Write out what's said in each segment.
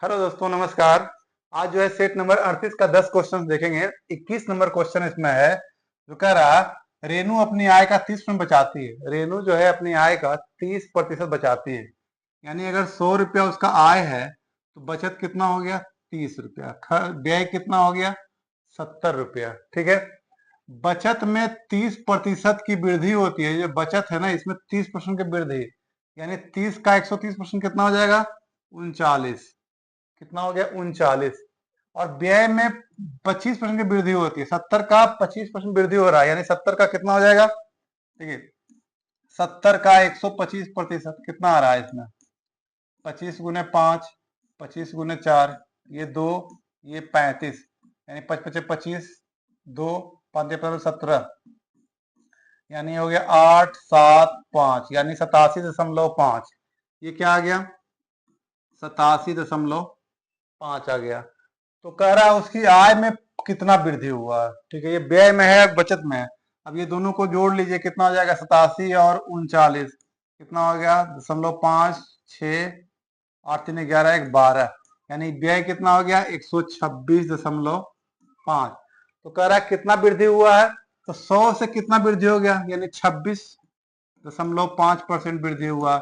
Hello दोस्तों, नमस्कार। आज जो है सेट नंबर 38 का 10 क्वेश्चन देखेंगे। 21 नंबर क्वेश्चन इसमें है जो कह रहा रेनू अपनी आय का 30% बचाती है। रेनू जो है अपनी आय का 30% बचाती है। यानी अगर 100 रुपया उसका आय है तो बचत कितना हो गया? 30 रुपया। व्यय कितना हो गया? 70 रुपया। ठीक है। बचत में 30% की वृद्धि होती है। जो बचत है ना, इसमें 30% की वृद्धि, यानी 30 का 130% कितना हो जाएगा? 39। कितना हो गया? 39। और व्यय में 25% की वृद्धि होती है। 70 का 25% वृद्धि हो रहा है, यानी 70 का कितना हो जाएगा? ठीक है, 70 का 125% कितना आ रहा है इसमें? 25 गुने 5, 25 गुने 4, ये 2, ये 35, यानी 25 2 5 17, यानी हो गया 875, यानी 87.5। ये क्या आ गया? 87.5 आ गया। तो कह रहा है उसकी आय में कितना वृद्धि हुआ है। ठीक है, ये व्यय में है, बचत में है। अब ये दोनों को जोड़ लीजिए, कितना हो जाएगा? 87 और 39, कितना हो गया? 0.56, 8 3 11 1 12, यानी व्यय कितना हो गया? 126.5। तो कह रहा है कितना वृद्धि हुआ है, तो 100 से कितना वृद्धि हो गया? यानी 26.5% वृद्धि हुआ।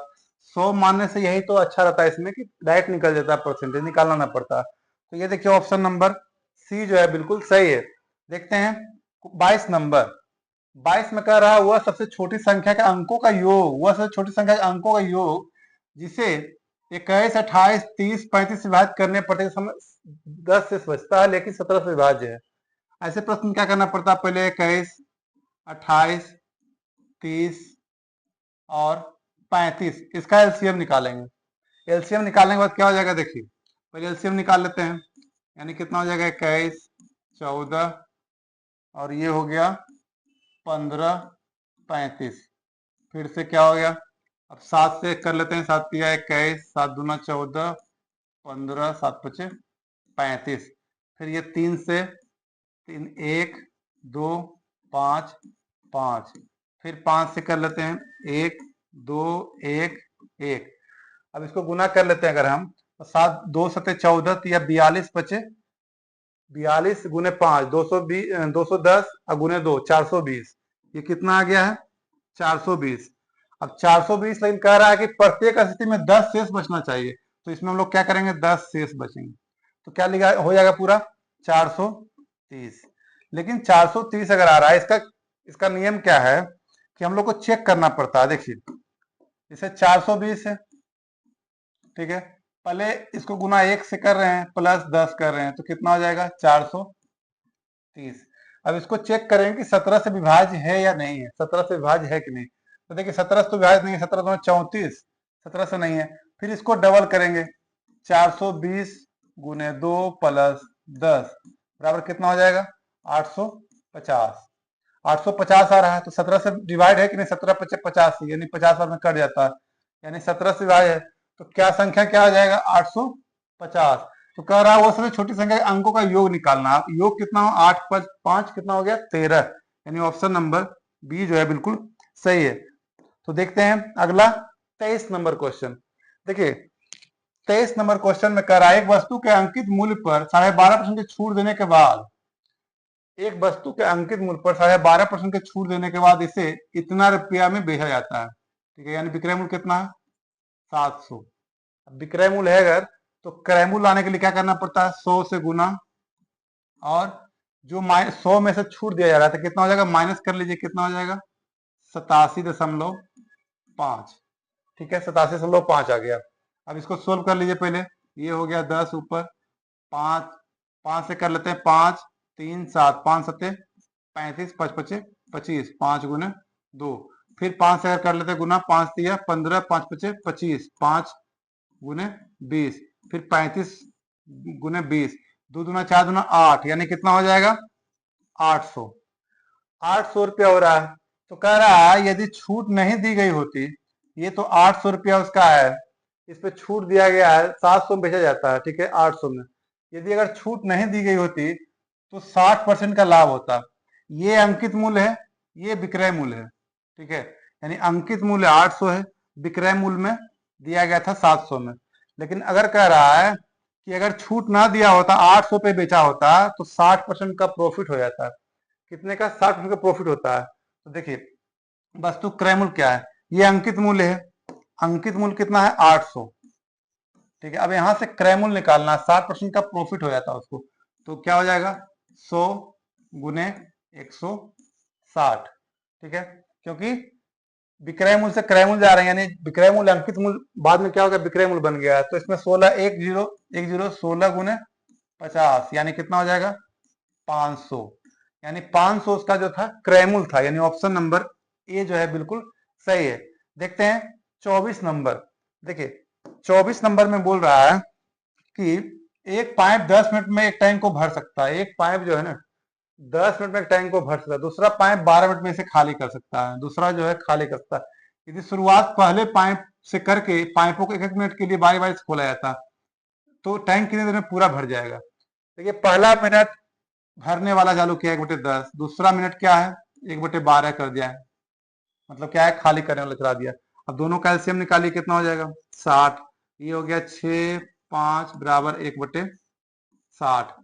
100 मानने से यही तो अच्छा रहता है इसमें कि डायरेक्ट निकल जाता है, परसेंटेज निकालना ना पड़ता। तो ये देखिए ऑप्शन नंबर सी जो है बिल्कुल सही है। देखते हैं 22 नंबर। 22 में कह रहा है वह सबसे छोटी संख्या के अंकों का योग, वह सबसे छोटी संख्या के अंकों का योग जिसे 21 28 30 35 से विभाजित करने पड़ते समय 10 से बचता है लेकिन 17 से विभाज्य है। ऐसे प्रश्न क्या करना पड़ता है? पहले 21 28 30 और 35, इसका एलसीएम निकालेंगे। एलसीएम निकालने के बाद क्या हो जाएगा? देखिए पहले एलसीएम निकाल लेते हैं। यानी कितना हो जाएगा? 21 14 और ये हो गया 15 35। फिर से क्या हो गया? अब 7 से कर लेते हैं। 7 तिया 21, 7 दूना 14, 15, 7 पचे 35। फिर ये 3 से, 3 1 2 5 5। फिर 5 से कर लेते हैं। 1 2 1 1। अब इसको गुना कर लेते हैं अगर हम, तो 7 2 सते 14 या 42 बचे 42 गुने 5 220, 210 और गुने 2 420। ये कितना आ गया है? 420। अब 420, लेकिन कह रहा है कि प्रत्येक स्थिति में 10 शेष बचना चाहिए। तो इसमें हम लोग क्या करेंगे? 10 शेष बचेंगे। तो क्या लिखा हो जाएगा पूरा? 430। लेकिन 430 अगर आ रहा है, इसका इसका नियम क्या है कि हम लोग को चेक करना पड़ता है। देखिए जैसे 420 है, ठीक है, पहले इसको गुना 1 से कर रहे हैं, प्लस 10 कर रहे हैं, तो कितना हो जाएगा? 430। अब इसको चेक करेंगे कि 17 से विभाज्य है या नहीं है। 17 से विभाज्य है कि नहीं। तो देखिए 17 से तो विभाज्य नहीं है। 17 तो 34, 17 से नहीं है। फिर इसको डबल करेंगे। 420 गुने 2 प्लस 10 बराबर कितना हो जाएगा? 850। 850 आ रहा है, तो 17 से डिवाइड है कि नहीं? 17 पचे 50, यानी 50 बार में कट जाता है, यानी 17 से डिवाइड है। तो क्या संख्या क्या आ जाएगा? 850। तो कह रहा है वो सबसे छोटी संख्या के अंकों का योग निकालना। योग कितना हो? 8 5 5 कितना हो गया? 13, यानी ऑप्शन नंबर बी जो है बिल्कुल सही है। तो देखते हैं अगला 23 नंबर क्वेश्चन। देखिए 23 नंबर क्वेश्चन में कह रहा है एक वस्तु के अंकित मूल्य पर 12.5% की छूट देने के बाद, एक वस्तु के अंकित मूल्य पर 12.5% की छूट देने के बाद इसे इतना रुपया में बेचा जाता है। ठीक है, यानी विक्रय मूल्य कितना है? 700। अब विक्रय मूल्य है अगर, तो क्रय मूल्य लाने के लिए क्या करना पड़ता है? 100 से गुना, और जो 100 में से छूट दिया जा रहा है तो कितना हो जाएगा? माइनस कर लीजिए, कितना हो जाएगा? 87.5। ठीक है, 87.5 आ गया। अब इसको सोल्व कर लीजिए पहले। ये हो गया 10 ऊपर 5, 5 से कर लेते हैं। 5 3 7, 5 सत्ते 35, 5 पचे 25, 5 गुने 2। फिर 5 से अगर कर लेते हैं गुना, 5 दिया 15, 5 पचे 25, 5 गुने 20, फिर 35 गुने 20, 2 दूना 4 दूना 8, यानी कितना हो जाएगा? 800। 800 रुपया हो रहा है। तो कह रहा है यदि छूट नहीं दी गई होती, ये तो 800 रुपया उसका है, इस पे छूट दिया गया है, 700 में बेचा जाता है। ठीक है, 800 में यदि अगर छूट नहीं दी गई होती तो 60% का लाभ होता। ये अंकित मूल्य है, ये विक्रय मूल्य है। ठीक है, यानी अंकित मूल्य 800 है, विक्रय मूल्य में दिया गया था 700 में। लेकिन अगर कह रहा है कि अगर छूट ना दिया होता, 800 पे बेचा होता तो 60% का प्रॉफिट हो जाता है। कितने का? 60% का प्रॉफिट होता है। तो देखिए वस्तु क्रय मूल्य क्या है, ये अंकित मूल्य है। अंकित मूल्य कितना है? 800। ठीक है, अब यहां से क्रय मूल्य निकालना, 60% का प्रॉफिट हो जाता है उसको, तो क्या हो जाएगा? 100 गुने 160। ठीक है, क्योंकि विक्रय मूल्य से क्रय मूल्य जा रहे हैं, यानी विक्रय मूल्य अंकित मूल्य बाद में क्या होगा? विक्रय मूल्य बन गया है। तो इसमें 16 गुने 50 यानी कितना हो जाएगा? 500। यानी 500 उसका जो था क्रय मूल्य था, यानी ऑप्शन नंबर ए जो है बिल्कुल सही है। देखते हैं 24 नंबर। देखिए 24 नंबर में बोल रहा है कि एक पाइप 10 मिनट में एक टैंक को भर सकता है। एक पाइप जो है ना 10 मिनट में एक टैंक को भर सकता है, दूसरा पाइप 12 मिनट में इसे खाली कर सकता है, दूसरा जो है खाली कर सकता है। यदि शुरुआत पहले पाइप से करके पाइपों को 1-1 मिनट के लिए बारी बारी से खोला जाता तो टैंक कितने देर में पूरा भर जाएगा? देखिए पहला मिनट भरने वाला चालू किया 1/10, दूसरा मिनट क्या है? 1/12 कर दिया है, मतलब क्या है? खाली करने वाला चला दिया। अब दोनों का एलसीएम निकालिए, कितना हो जाएगा? 60। ये हो गया 6 5 बराबर 1/60।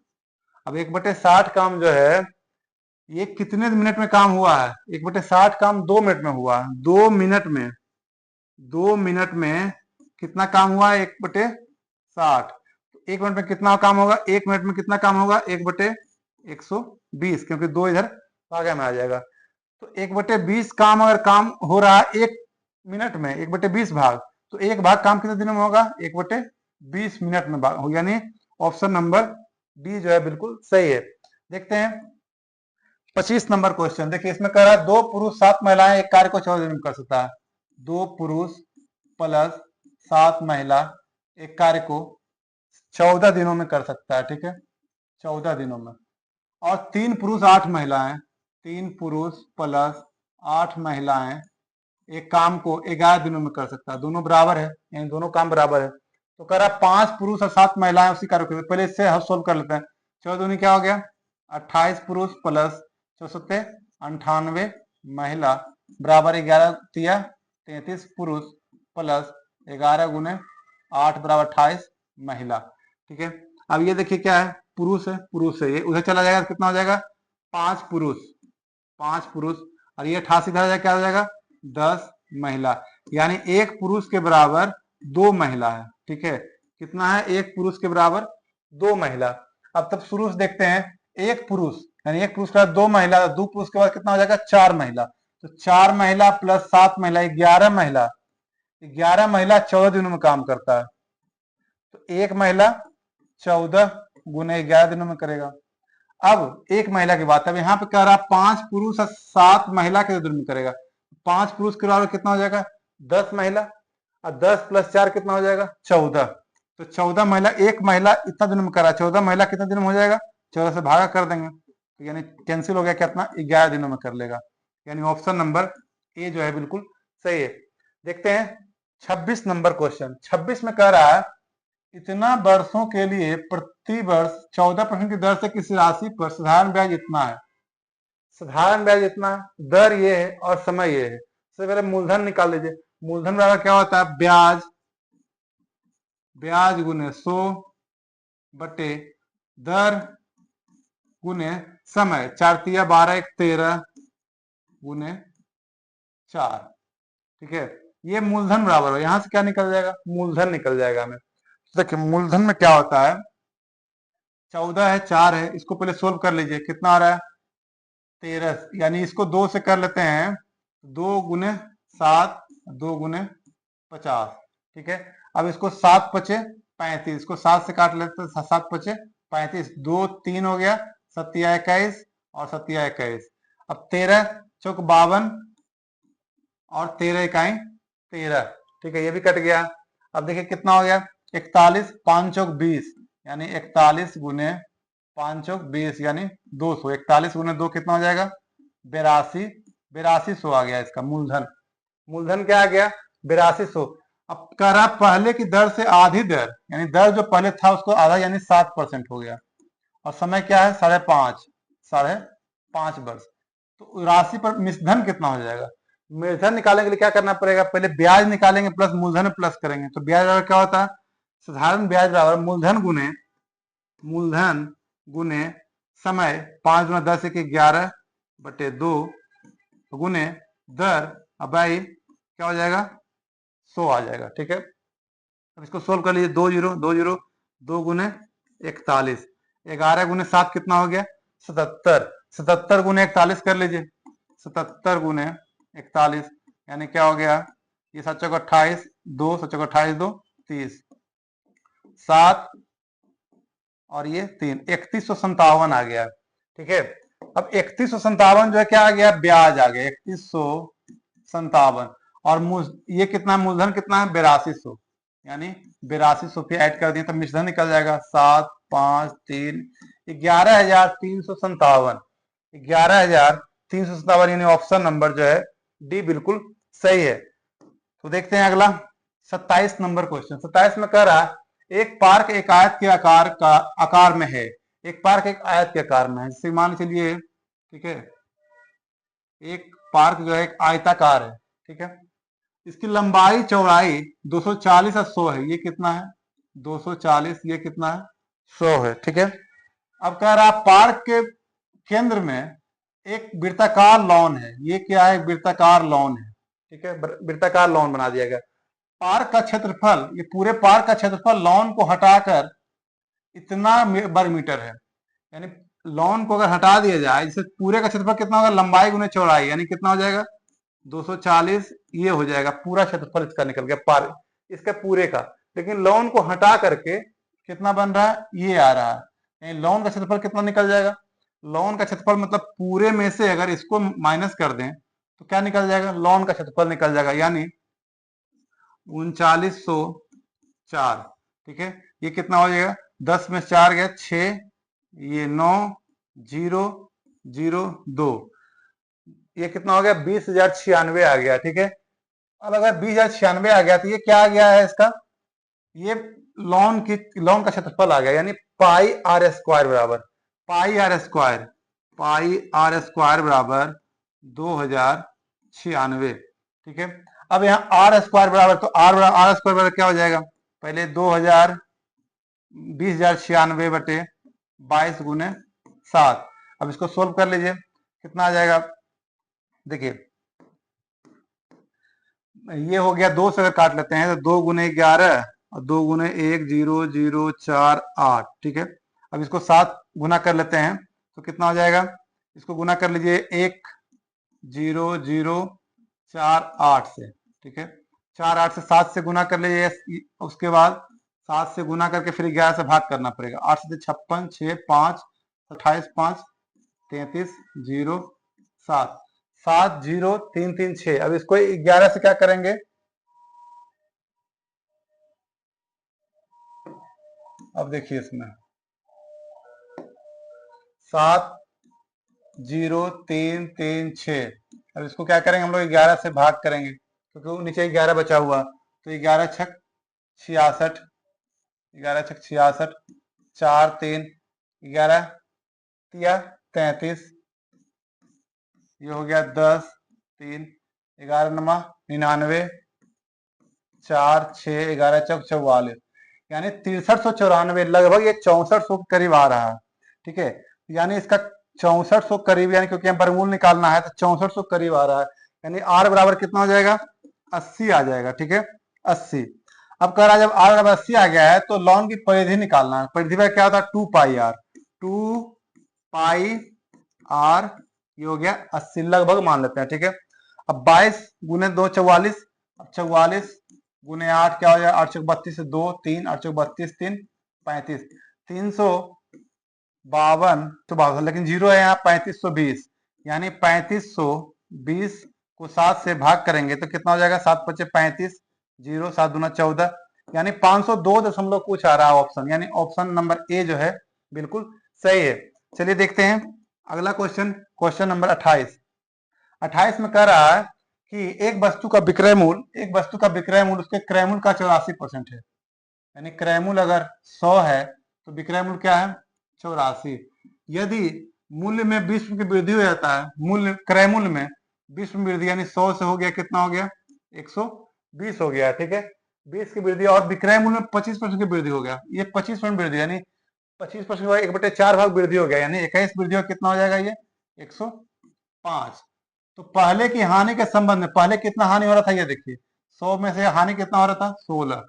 अब 1/60 काम जो है ये कितने मिनट में काम हुआ है? 1/60 काम 2 मिनट में हुआ है। 2 मिनट में कितना काम हुआ है? 1/60। 1 मिनट में कितना काम होगा? 1 मिनट में कितना काम होगा? 1/120, क्योंकि 2 इधर भागे में आ जाएगा। तो 1/20 काम अगर काम हो रहा है 1 मिनट में, 1/20 भाग, तो एक भाग काम कितने दिनों में होगा? 1/20 मिनट में भाग, यानी ऑप्शन नंबर डी जो है बिल्कुल सही है। देखते हैं 25 नंबर क्वेश्चन। देखिए इसमें कह रहा है 2 पुरुष 7 महिलाएं एक कार्य को 14 दिन में कर सकता है। 2 पुरुष प्लस 7 महिला एक कार्य को 14 दिनों में कर सकता है। ठीक है, 14 दिनों में। और 3 पुरुष 8 महिलाएं, 3 पुरुष प्लस 8 महिलाएं एक काम को 11 दिनों में कर सकता है। दोनों बराबर है, यानी दोनों काम बराबर है। तो कह रहा 5 पुरुष और 7 महिलाएं उसी कार्य को, पहले इससे हम सोल्व कर लेते हैं। 14 दूनी क्या हो गया? 28 पुरुष प्लस 98 महिला बराबर 11 तिया 33 पुरुष प्लस 11 गुने 8 बराबर 28 महिला। ठीक है, अब ये देखिए क्या है? पुरुष है, पुरुष है, ये उधर चला जाएगा, कितना हो जाएगा? 5 पुरुष, 5 पुरुष, और ये 88 इधर जाएगा, क्या हो जाएगा? 10 महिला, यानी एक पुरुष के बराबर 2 महिला है। ठीक है, कितना है? एक पुरुष के बराबर 2 महिला। अब तब शुरू से देखते हैं, एक पुरुष यानी एक पुरुष का 2 महिला, 2 पुरुष के बाद कितना हो जाएगा? 4 महिला। तो 4 महिला प्लस 7 महिला 11 महिला, 11 महिला 14 दिनों में काम करता है। तो एक महिला 14 गुने 11 दिनों में करेगा। अब एक महिला की बात, अब यहाँ पे कह रहा 5 पुरुष और 7 महिला के दिन में करेगा। 5 पुरुष के बराबर कितना हो जाएगा? 10 महिला, और 10 प्लस 4 कितना हो जाएगा? 14। तो 14 महिला, एक महिला इतना दिन में करा, 14 महिला कितने दिन में हो जाएगा? 14 से भागा कर देंगे, तो यानी कैंसिल हो गया, कितना? 11 दिनों में कर लेगा। यानी ऑप्शन नंबर ए जो है बिल्कुल सही है। देखते हैं 26 नंबर क्वेश्चन। 26 में कह रहा है इतना वर्षों के लिए प्रति वर्ष 14% की दर से किसी राशि पर साधारण ब्याज इतना है। साधारण ब्याज इतना है, दर ये है और समय ये है। सबसे पहले मूलधन निकाल लीजिए। मूलधन बराबर क्या होता है? ब्याज, ब्याज गुने 100 बटे दर गुने समय, 4 तिया 12 1 13 गुने 4। ठीक है, ये मूलधन बराबर है, यहां से क्या निकल जाएगा? मूलधन निकल जाएगा हमें। देखिए मूलधन में क्या होता है? 14 है, 4 है, इसको पहले सोल्व कर लीजिए, कितना आ रहा है? 13, यानी इसको 2 से कर लेते हैं, 2 गुने 7 2 गुने 50। ठीक है, अब इसको 7 पचे 35, इसको 7 से काट लेते हैं, 7 पचे 35, 2 3 हो गया, 7 21 और 7 21। अब 13 चौक 52 और 13 इकाई 13। ठीक है, ये भी कट गया। अब देखिए कितना हो गया? 41 5 चौक 20, यानी 41 गुने 5 चौक 20 यानी 200। 41 गुने 2 कितना हो जाएगा? 82, 8200 आ गया इसका मूलधन। मूलधन क्या आ गया? 8200। अब कह रहा पहले की दर से आधी दर, यानी दर जो पहले था उसको आधा, यानी 7% हो गया। और समय क्या है? 5.5 वर्ष। तो राशि पर मिश्रधन कितना हो जाएगा? मिश्रधन निकालने के लिए क्या करना पड़ेगा? पहले ब्याज निकालेंगे प्लस मूलधन प्लस करेंगे। तो ब्याज क्या होता है? साधारण ब्याज बराबर मूलधन गुने समय 5 गुना 10 एक 11 बटे 2 गुने दर, अब भाई क्या हो जाएगा 100 आ जाएगा। ठीक है, अब इसको सोल्व कर लीजिए। 2 गुने 41, 11 गुने 7 कितना हो गया 77, 77 गुने 41 कर लीजिए, 77 गुने 41 यानी क्या हो गया, ये 7 चौक 28, 2 7 चौक 28 2 30, 7 और ये 3, 3157 आ गया। ठीक है, अब 3157 जो है क्या आ गया, ब्याज आ गया 3157, और ये कितना मूलधन कितना है 8200, यानी 8200 पे ऐड कर दिए तो मिश्रण निकल जाएगा 7 5 3 11,357, 11,357 यानी ऑप्शन नंबर जो है डी बिल्कुल सही है। तो देखते हैं अगला 27 नंबर क्वेश्चन। 27 में कह रहा है एक पार्क एक आयत के आकार में है, एक पार्क एक आयत के आकार में है, जैसे मान चलिए, ठीक है, एक पार्क जो है एक आयताकार है। ठीक है, इसकी लंबाई चौड़ाई 240 और 100 है, ये कितना है 240, ये कितना है 100 है। ठीक है, अब कह रहा पार्क के केंद्र में एक वृत्ताकार लॉन है, ये क्या है वृत्ताकार लॉन है। ठीक है, वृत्ताकार लॉन बना दिया गया। पार्क का क्षेत्रफल, ये पूरे पार्क का क्षेत्रफल लॉन को हटाकर इतना वर्ग मीटर है, यानी लॉन को अगर हटा दिया जाए, जैसे पूरे का क्षेत्रफल कितना होगा, लंबाई गुने चौड़ाई, यानी कितना हो जाएगा 240, ये हो जाएगा पूरा क्षेत्रफल इसका निकल गया पार्क इसका पूरे का। लेकिन लॉन को हटा करके कितना बन रहा है, ये आ रहा है, यानी लॉन का क्षेत्रफल कितना निकल जाएगा, लॉन का क्षेत्रफल मतलब पूरे में से अगर इसको माइनस कर दें तो क्या निकल जाएगा, लॉन का क्षेत्रफल निकल जाएगा, यानी 3904। ठीक है, ये कितना हो जाएगा, 10 में 4 गया 6, ये 9 0 0 2, ये कितना हो गया 20,096 आ गया। ठीक है, अब अगर 20,096 आ गया तो ये क्या आ गया है इसका, ये लॉन का क्षेत्रफल आ गया, यानी पाई आर स्क्वायर बराबर बराबर 2096। ठीक है, अब यहाँ आर स्क्वायर बराबर, तो आर स्क्वायर बराबर क्या हो जाएगा, पहले 20,96 बटे 22 गुने 7। अब इसको सोल्व कर लीजिए, कितना आ जाएगा, देखिए ये हो गया 2 से अगर काट लेते हैं तो 2 गुने 11 और 2 गुने 1 0 0 4 8। ठीक है, अब इसको 7 गुना कर लेते हैं तो कितना हो जाएगा, इसको गुना कर लीजिए 1 0 0 4 8 से। ठीक है, 4 8 से 7 से गुना कर लीजिए, उसके बाद 7 से गुना करके फिर 11 से भाग करना पड़ेगा, 8 से 56 6 5 28 5 33 0 7 7 0 3 3 6। अब इसको 11 से क्या करेंगे, अब देखिए इसमें 7 0 3 3 6, अब इसको क्या करेंगे हम लोग 11 से भाग करेंगे, क्योंकि नीचे 11 बचा हुआ, तो 11 छक 66, 11 छक 66, 4 3 11 तिया 33, ये हो गया 10 3 11 नमा 99, 4 6 11 चौक 44, यानी 6394, लगभग ये 6400 के करीब आ रहा है। ठीक है, यानी इसका 6400 करीब, यानी क्योंकि हम वर्गमूल निकालना है तो 6400 करीब आ रहा है, यानी आर बराबर कितना हो जाएगा 80 आ जाएगा। ठीक है, 80। अब कह रहा है जब आर बराबर 80 आ गया है तो लॉन की परिधि निकालना है, परिधि में क्या होता है 2 पाई आर, 2 पाई आर, ये हो गया 80 लगभग मान लेते हैं। ठीक है, अब 22 गुने 2 44, अब 44 गुने 8 क्या हो जाएगा, 8 चौक 32 से 2 3, 8 चौक 32 3 35, 352 तो 52, लेकिन जीरो है यहाँ 3520, यानी 3520 को 7 से भाग करेंगे तो कितना हो जाएगा, 7 5 35 0 7 दूना 14, यानी 502 दशमलव कुछ आ रहा है ऑप्शन, यानी ऑप्शन नंबर ए जो है बिल्कुल सही है। चलिए देखते हैं अगला क्वेश्चन, क्वेश्चन नंबर 28। 28 में कह रहा है कि एक वस्तु का विक्रय मूल्य उसके क्रय मूल्य का 84% है, यानी क्रय मूल्य अगर 100 है तो विक्रय मूल्य क्या है 84। यदि मूल्य में 20 की वृद्धि हो जाता है, मूल्य क्रय मूल्य में 20 वृद्धि, यानी 100 से हो गया कितना हो गया 120 हो गया। ठीक है, 20 की वृद्धि और विक्रय मूल्य में 25% की वृद्धि हो गया, ये 25% वृद्धि यानी 25% 1/4 भाग वृद्धि हो गया, यानी 21 वृद्धि हो कितना हो जाएगा ये 105। तो पहले की हानि के संबंध में पहले कितना हानि हो रहा था ये देखिए, 100 में से हानि कितना हो रहा था 16,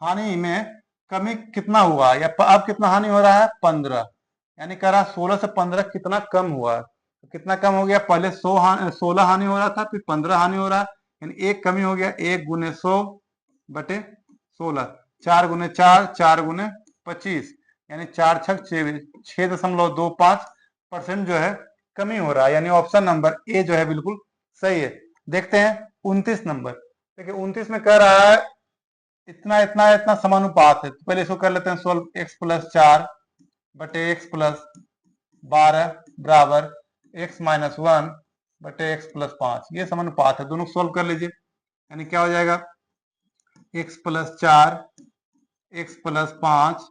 हानि में कमी कितना हुआ या अब कितना हानि हो रहा है 15, यानी कह रहा 16 से 15 कितना कम हुआ, तो कितना कम हो गया, पहले 16 हानि हो रहा था, फिर 15 हानि हो रहा है, यानी एक कमी हो गया, 1 गुने 100 बटे 16, 4 गुने 4 4 गुने 25, यानी 4 छक 6.25% जो है कमी हो रहा है, यानी ऑप्शन नंबर ए जो है बिल्कुल सही है। देखते हैं 29 नंबर, देखिए 29 में कह रहा है इतना इतना इतना समानुपात है, तो पहले इसको कर लेते हैं सोल्व, x प्लस 4 बटे x प्लस 12 बराबर x माइनस 1 बटे x प्लस 5, ये समानुपात है, दोनों सोल्व कर लीजिए, यानी क्या हो जाएगा x प्लस 4 x प्लस 5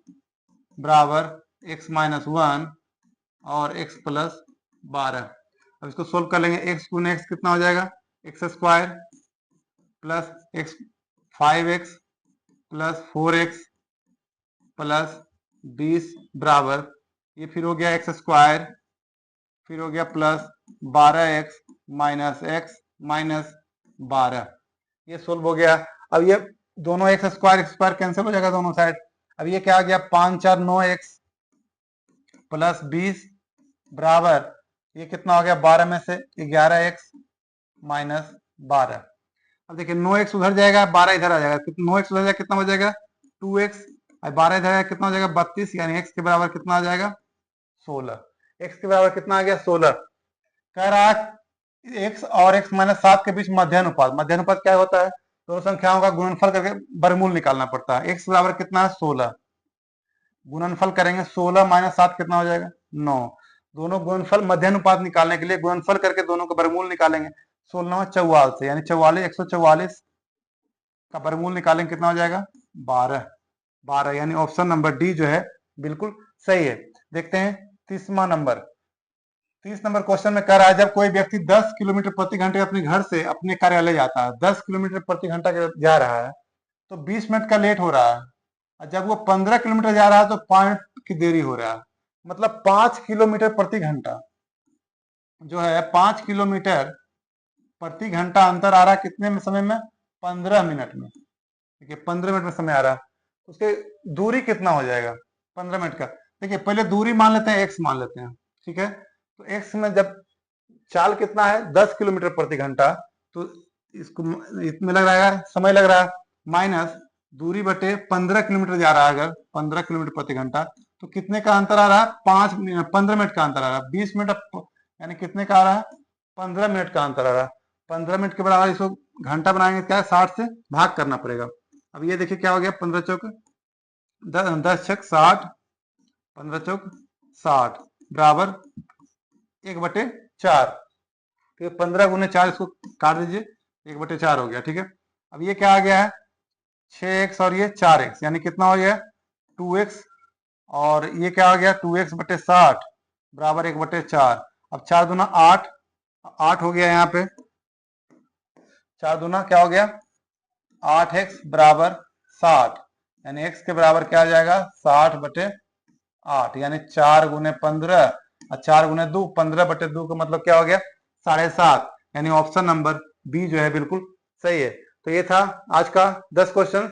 बराबर x माइनस 1 और x प्लस 12। अब इसको सोल्व कर लेंगे, x गुने x कितना हो जाएगा x square plus x 5x plus 4x plus 20 बराबर, ये फिर हो गया एक्स स्क्वायर, फिर हो गया plus 12x minus x minus 12, ये सोल्व हो गया। अब ये दोनों एक्स स्क्वायर कैंसिल हो जाएगा दोनों साइड, अब ये क्या आ गया 5 4 9x प्लस 20 बराबर, ये कितना हो गया 12 में से 11x माइनस 12। अब देखिए 9x उधर जाएगा 12 इधर आ जाएगा, 9x उधर जाएगा कितना हो जाएगा 2x, 12 इधर आएगा कितना हो जाएगा 32, यानी x के बराबर कितना आ जाएगा 16, x के बराबर कितना आ गया 16। कह रहा है x और x माइनस 7 के बीच मध्यानुपात, मध्यानुपात क्या होता है, दोनों संख्याओं का गुणनफल करके वर्गमूल निकालना पड़ता है, x बराबर कितना है 16, गुणनफल करेंगे 16 माइनस 7 कितना हो जाएगा 9, दोनों गुणनफल मध्यानुपात निकालने के लिए गुणनफल करके दोनों का वर्गमूल निकालेंगे, 16 44 से यानी 44 144 का वर्गमूल निकालेंगे कितना हो जाएगा 12 12, यानी ऑप्शन नंबर डी जो है बिल्कुल सही है। देखते हैं 30 नंबर क्वेश्चन में कह रहा है जब कोई व्यक्ति 10 किलोमीटर प्रति घंटे अपने घर से अपने कार्यालय जाता है, 10 किलोमीटर प्रति घंटा जा रहा है तो 20 मिनट का लेट हो रहा है, और जब वो 15 किलोमीटर जा रहा है तो 5 मिनट की देरी हो रहा है, मतलब 5 किलोमीटर प्रति घंटा जो है 5 किलोमीटर प्रति घंटा अंतर आ रहा है कितने में समय में 15 मिनट में, देखिए 15 मिनट में समय आ रहा है, उसके दूरी कितना हो जाएगा 15 मिनट का, देखिए पहले दूरी मान लेते हैं x मान लेते हैं, ठीक है, तो x में जब चाल कितना है 10 किलोमीटर प्रति घंटा, तो इसको इसमें लग रहा है समय लग रहा है माइनस दूरी बटे 15 किलोमीटर जा रहा है, अगर 15 किलोमीटर प्रति घंटा तो कितने का अंतर आ रहा है 15 मिनट का अंतर आ रहा है, 20 मिनट यानी कितने का आ रहा है 15 मिनट का अंतर आ रहा है, 15 मिनट के बराबर इसको घंटा बनाएंगे क्या 60 से भाग करना पड़ेगा। अब ये देखिए क्या हो गया 15 चौक 10 छक 60, 15 चौक 60 बराबर 1/4, तो 15 गुने 4 इसको काट दीजिए 1/4 हो गया, ठीक है। अब ये क्या आ गया है 6x और ये 4x, यानी कितना हो गया 2x, और ये क्या आ गया 2x बटे 60 बराबर 1/4, अब 4 दूना 8 8 हो गया, यहाँ पे 4 दूना क्या हो गया 8x बराबर 60, यानी x के बराबर क्या आ जाएगा 60/8, यानी 4 गुने 15 और 4 गुने 2 15/2 का मतलब क्या हो गया 7.5, यानी ऑप्शन नंबर बी जो है बिल्कुल सही है। तो ये था आज का 10 क्वेश्चन।